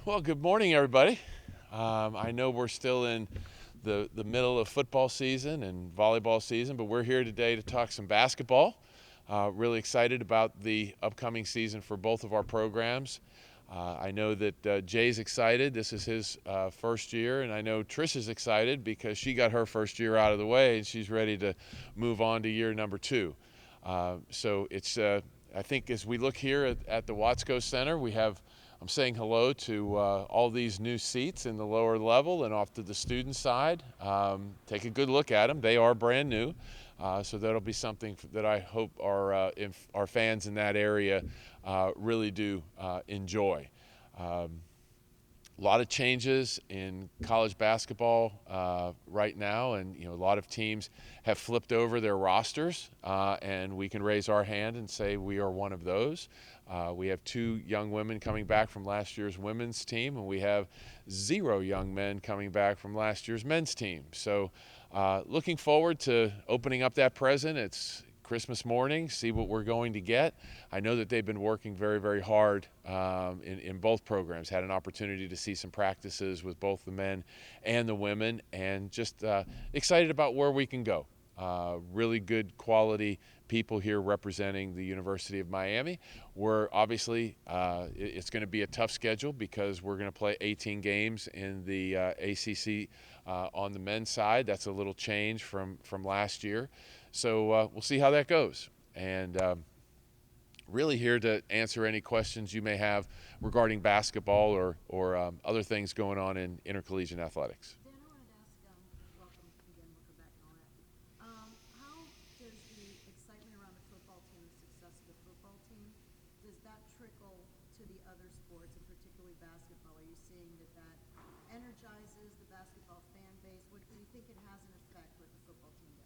Well, good morning, everybody. I know we're still in the middle of football season and volleyball season, but we're here today to talk some basketball. Really excited about the upcoming season for both of our programs. I know that Jay's excited. This is his first year, and I know Trish is excited because she got her first year out of the way and she's ready to move on to year number two. I think as we look here at the Watsco Center, I'm saying hello to all these new seats in the lower level and off to the student side. Take a good look at them. They are brand new. So that'll be something that I hope our fans in that area really do enjoy. Um, a lot of changes in college basketball right now, and a lot of teams have flipped over their rosters, and we can raise our hand and say we are one of those. We have two young women coming back from last year's women's team, and we have 0 young men coming back from last year's men's team. So looking forward to opening up that present. It's Christmas morning, see what we're going to get. I know that they've been working very, very hard in both programs. Had an opportunity to see some practices with both the men and the women, and just excited about where we can go. Really good quality people here representing the University of Miami. We're obviously, it's going to be a tough schedule because we're going to play 18 games in the ACC on the men's side. That's a little change from last year. So we'll see how that goes. And really here to answer any questions you may have regarding basketball or other things going on in intercollegiate athletics. Dan, I wanted to ask, welcome again, welcome back and all that. How does the excitement around the football team, the success of the football team, does that trickle to the other sports, and particularly basketball? Are you seeing that energizes the basketball fan base? What do you think it has an effect what the football team does?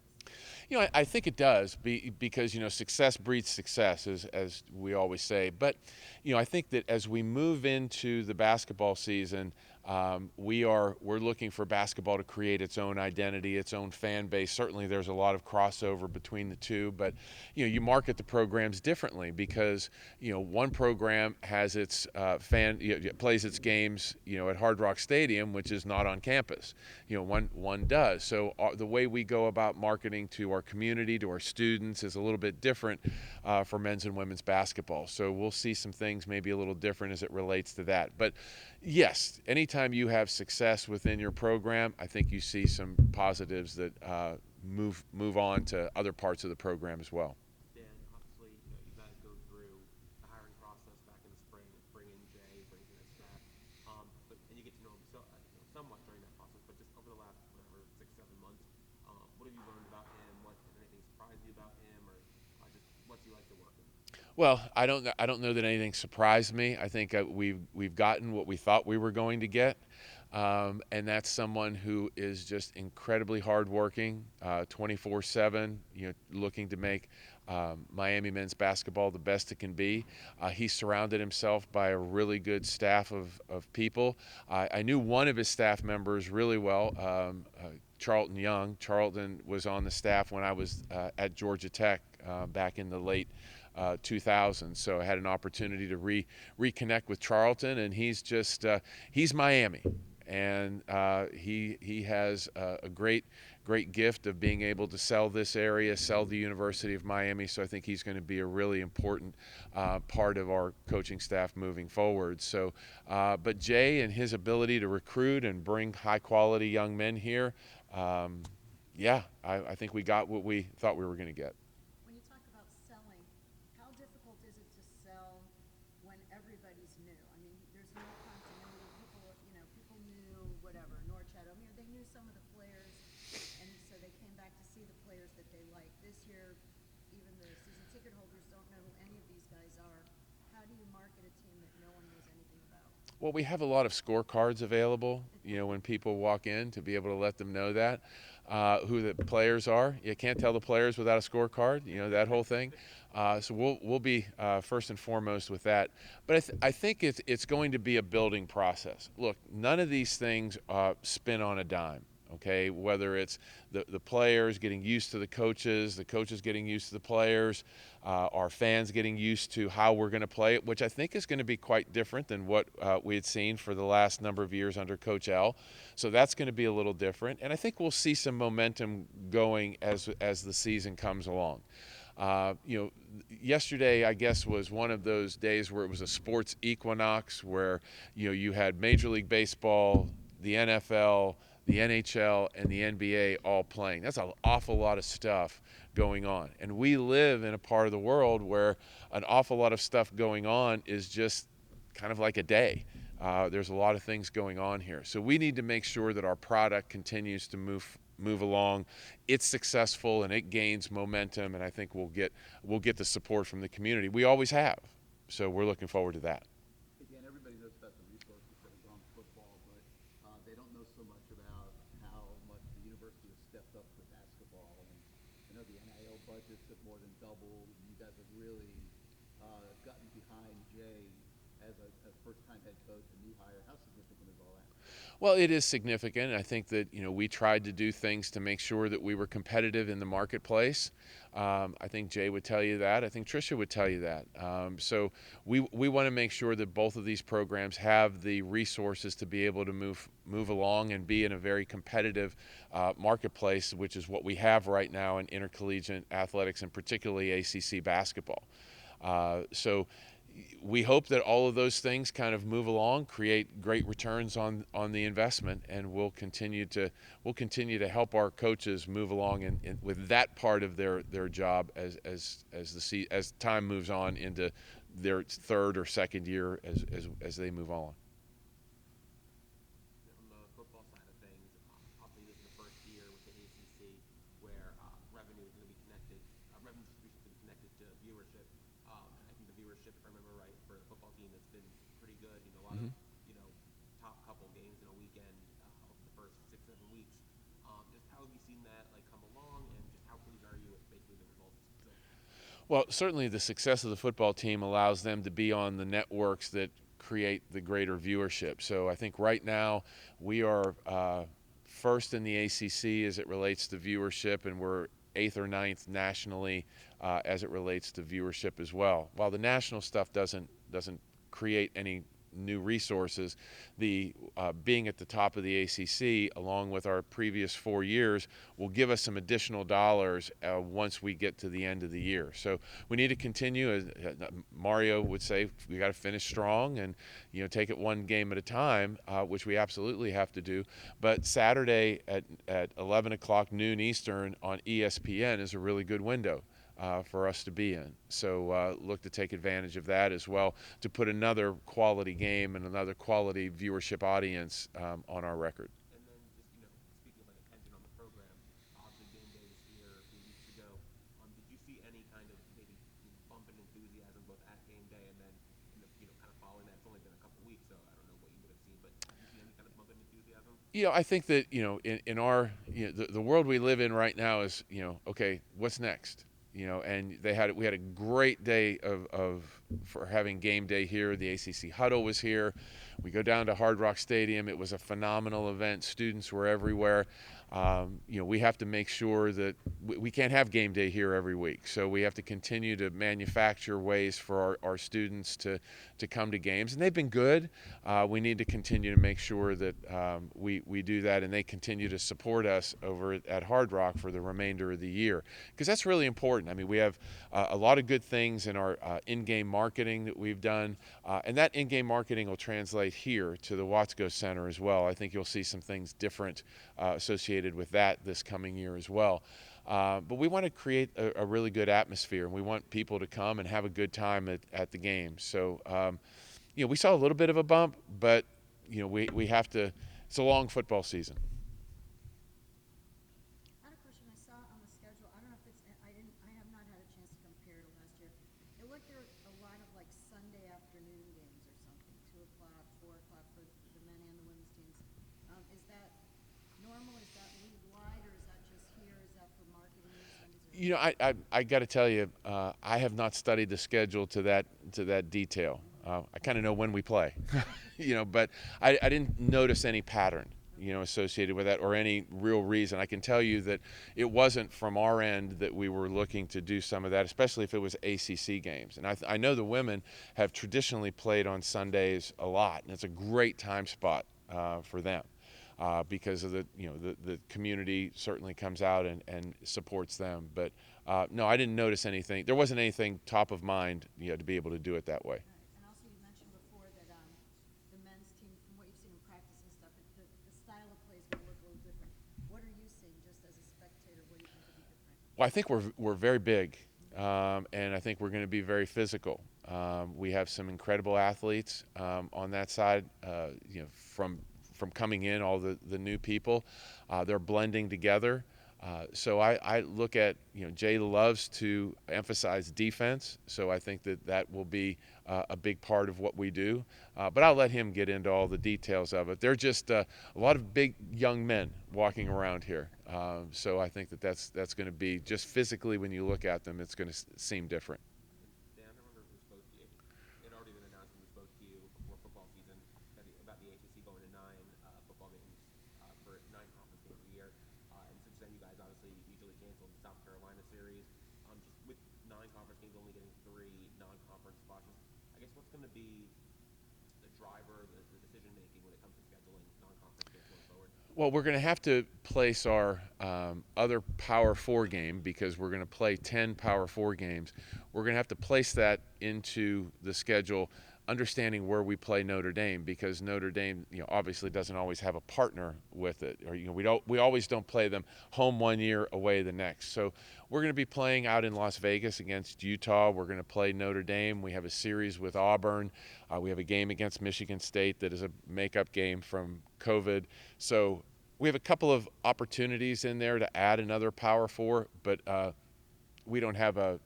I think it does because success breeds success, as we always say. But I think that as we move into the basketball season, we're looking for basketball to create its own identity, its own fan base. Certainly, there's a lot of crossover between the two, but you market the programs differently because one program has its plays its games at Hard Rock Stadium, which is not on campus. One does. So the way we go about marketing to our community, to our students, is a little bit different for men's and women's basketball. So we'll see some things maybe a little different as it relates to that. But yes, anytime you have success within your program, I think you see some positives that move on to other parts of the program as well. Dan, obviously, you've had to go through the hiring process back in the spring, bring in Jay, bring in a staff, and you get to know him somewhat during that process. But just over the last whatever 6, 7 months, what have you learned about him? What has anything surprised you about him, or just what's he like to work with? Well, I don't know that anything surprised me. I think we've gotten what we thought we were going to get, and that's someone who is just incredibly hardworking, 24/7. Looking to make Miami men's basketball the best it can be. He surrounded himself by a really good staff of people. I knew one of his staff members really well. Charlton Young. Charlton was on the staff when I was at Georgia Tech back in the late 2000. So I had an opportunity to reconnect with Charlton, and he's Miami, and he has a great gift of being able to sell this area, sell the University of Miami. So I think he's going to be a really important part of our coaching staff moving forward. So, but Jay and his ability to recruit and bring high quality young men here, I think we got what we thought we were going to get. When you talk about selling, how difficult is it to sell when everybody's new? I mean, there's no continuity. People knew whatever, Norchad. I mean, they knew some of the players, and so they came back to see the players that they liked. This year, even the season ticket holders don't know who any of these guys are. How do you market a team that no one knows anything about? Well, we have a lot of scorecards available, when people walk in to be able to let them know that who the players are. You can't tell the players without a scorecard, that whole thing. So we'll be first and foremost with that. But I think it's going to be a building process. Look, none of these things spin on a dime. okay? Whether it's the players getting used to the coaches getting used to the players, our fans getting used to how we're going to play it, which I think is going to be quite different than what we had seen for the last number of years under Coach L. So that's going to be a little different, and I think we'll see some momentum going as the season comes along. Yesterday, I guess, was one of those days where it was a sports equinox, where you had Major League Baseball, the NFL, the NHL, and the NBA all playing. That's an awful lot of stuff going on, and we live in a part of the world where an awful lot of stuff going on is just kind of like a day. There's a lot of things going on here, so we need to make sure that our product continues to move along, it's successful and it gains momentum, and I think we'll get the support from the community. We always have, so we're looking forward to that. Again, everybody knows about the resources that are on football, but they don't know so much about how much the university has stepped up for basketball. And I know the NIL budgets have more than doubled, and you guys have really gotten behind Jay as a first-time head coach, a new hire. How significant is all that? Well, it is significant. I think that we tried to do things to make sure that we were competitive in the marketplace. I think Jay would tell you that. I think Tricia would tell you that. So we want to make sure that both of these programs have the resources to be able to move along and be in a very competitive marketplace, which is what we have right now in intercollegiate athletics and particularly ACC basketball. So we hope that all of those things kind of move along, create great returns on the investment, and we'll continue to help our coaches move along with that part of their job as time moves on into their third or second year as they move on. On the football side of things, obviously this is the first year with the ACC where revenue is going to be connected, revenue distribution is going to be connected to viewership. I think the viewership, if I remember right, for the football team has been pretty good. A lot of top couple games in a weekend over the first 6-7 weeks. Just how have you seen that come along, and just how pleased are you with basically the results? Well, certainly the success of the football team allows them to be on the networks that create the greater viewership. So I think right now we are first in the ACC as it relates to viewership, and we're 8th or 9th nationally as it relates to viewership as well. While the national stuff doesn't create any new resources, the being at the top of the ACC, along with our previous 4 years, will give us some additional dollars once we get to the end of the year. So we need to continue, as Mario would say, we got to finish strong and take it one game at a time, which we absolutely have to do. But Saturday at 11 o'clock noon Eastern on ESPN is a really good window for us to be in. So look to take advantage of that as well, to put another quality game and another quality viewership audience on our record. And then just, speaking of attention on the program, obviously game day was here a few weeks ago. Did you see any kind of maybe bump in enthusiasm both at game day and then kind of following that? It's only been a couple weeks, so I don't know what you would have seen, but did you see any kind of bump in enthusiasm? I think that in our the world we live in right now is okay, what's next? And we had a great day for having game day here. The ACC huddle was here. We go down to Hard Rock Stadium. It was a phenomenal event. Students were everywhere. We have to make sure that we can't have game day here every week. So we have to continue to manufacture ways for our students to come to games. And they've been good. We need to continue to make sure that we do that, and they continue to support us over at Hard Rock for the remainder of the year. Because that's really important. I mean, we have a lot of good things in our in-game marketing that we've done. And that in-game marketing will translate here to the Watsco Center as well. I think you'll see some things different associated with that this coming year as well. But we want to create a really good atmosphere, and we want people to come and have a good time at the game. So, we saw a little bit of a bump, but, we have to – it's a long football season. I had a question I saw on the schedule. I don't know if it's, I have not had a chance to compare to last year. It looked there were a lot of Sunday afternoon games or something, 2 o'clock, 4 o'clock for the men and the women's teams. Is that normal? Is that league-wide, or is that just here? Is that for marketing reasons? I got to tell you, I have not studied the schedule to that detail. I kind of know when we play, but I didn't notice any pattern associated with that or any real reason. I can tell you that it wasn't from our end that we were looking to do some of that, especially if it was ACC games. And I know the women have traditionally played on Sundays a lot, and it's a great time spot for them. Because of the community certainly comes out and supports them. But no, I didn't notice anything. There wasn't anything top of mind, to be able to do it that way. Right. And also you mentioned before that the men's team, from what you've seen in practice and stuff, the style of play is going to look a little different. What are you seeing just as a spectator? What do you think will be different? Well, I think we're very big, and I think we're going to be very physical. We have some incredible athletes on that side. From coming in, all the new people, they're blending together. So I look at, Jay loves to emphasize defense, so I think that will be a big part of what we do. But I'll let him get into all the details of it. They're just a lot of big young men walking around here. So I think that's going to be, just physically when you look at them, it's going to seem different. Dan, I remember we spoke to you. It had already been announced when we spoke to you before football season about the ACC going to 9 football games for 9 conference games a year. And since then, you guys obviously usually canceled the South Carolina series. Just with 9 conference games only getting 3 non-conference spots, I guess what's going to be the driver, the decision making when it comes to scheduling non-conference games going forward? Well, we're going to have to place our other Power 4 game, because we're going to play 10 Power 4 games. We're going to have to place that into the schedule, understanding where we play Notre Dame, because Notre Dame, obviously doesn't always have a partner with it, or we always don't play them home one year, away the next. So we're going to be playing out in Las Vegas against Utah. We're going to play Notre Dame. We have a series with Auburn. We have a game against Michigan State that is a makeup game from COVID. So we have a couple of opportunities in there to add another Power 4, but we don't have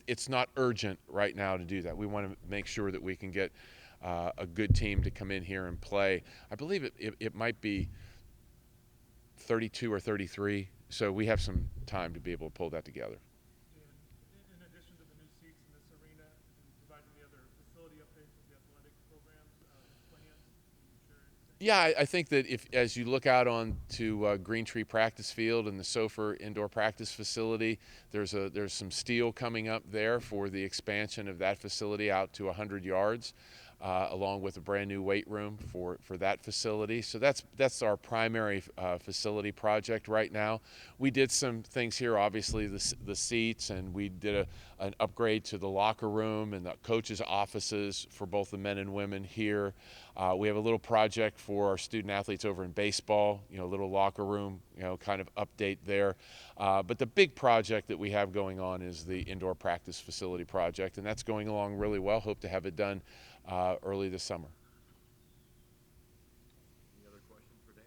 it's not urgent right now to do that. We want to make sure that we can get a good team to come in here and play. I believe it might be 32 or 33, so we have some time to be able to pull that together. In addition to the new seats in this arena, and providing the other facility updates with the athletic programs, plans, can you share anything? Yeah, I think that as you look out on to Green Tree Practice Field and the SOFR Indoor Practice Facility, there's some steel coming up there for the expansion of that facility out to 100 yards. Along with a brand new weight room for that facility. So that's our primary facility project right now. We did some things here, obviously the seats, and we did an upgrade to the locker room and the coaches' offices for both the men and women here. We have a little project for our student athletes over in baseball, a little locker room, kind of update there. But the big project that we have going on is the indoor practice facility project, and that's going along really well. Hope to have it done early this summer. Any other questions for Dan?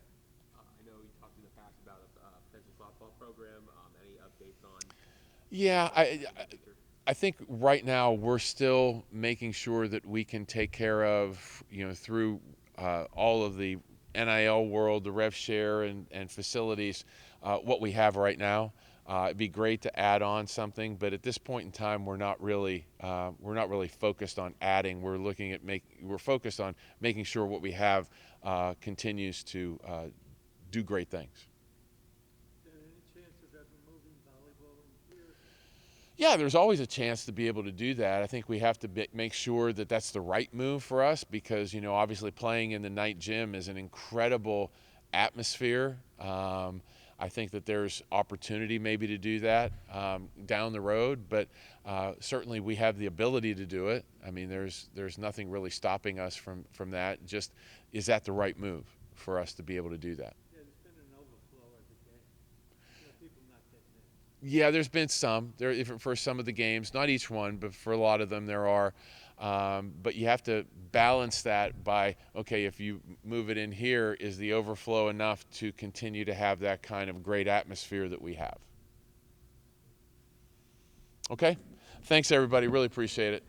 I know you talked in the past about a potential softball program. Any updates on? Yeah, I think right now we're still making sure that we can take care of, through all of the NIL world, the rev share and facilities, what we have right now. It'd be great to add on something, but at this point in time, we're not really focused on adding. We're focused on making sure what we have continues to do great things. Any chance of ever moving volleyball in here? Yeah, there's always a chance to be able to do that. I think we have to make sure that that's the right move for us, because obviously playing in the night gym is an incredible atmosphere. I think that there's opportunity maybe to do that down the road, but certainly we have the ability to do it. I mean, there's nothing really stopping us from that. Just, is that the right move for us to be able to do that? Yeah, there's been an overflow every game. People not getting in. Yeah, there's been some there for some of the games, not each one, but for a lot of them there are. But you have to balance that by, okay, if you move it in here, is the overflow enough to continue to have that kind of great atmosphere that we have? Okay, thanks everybody, really appreciate it.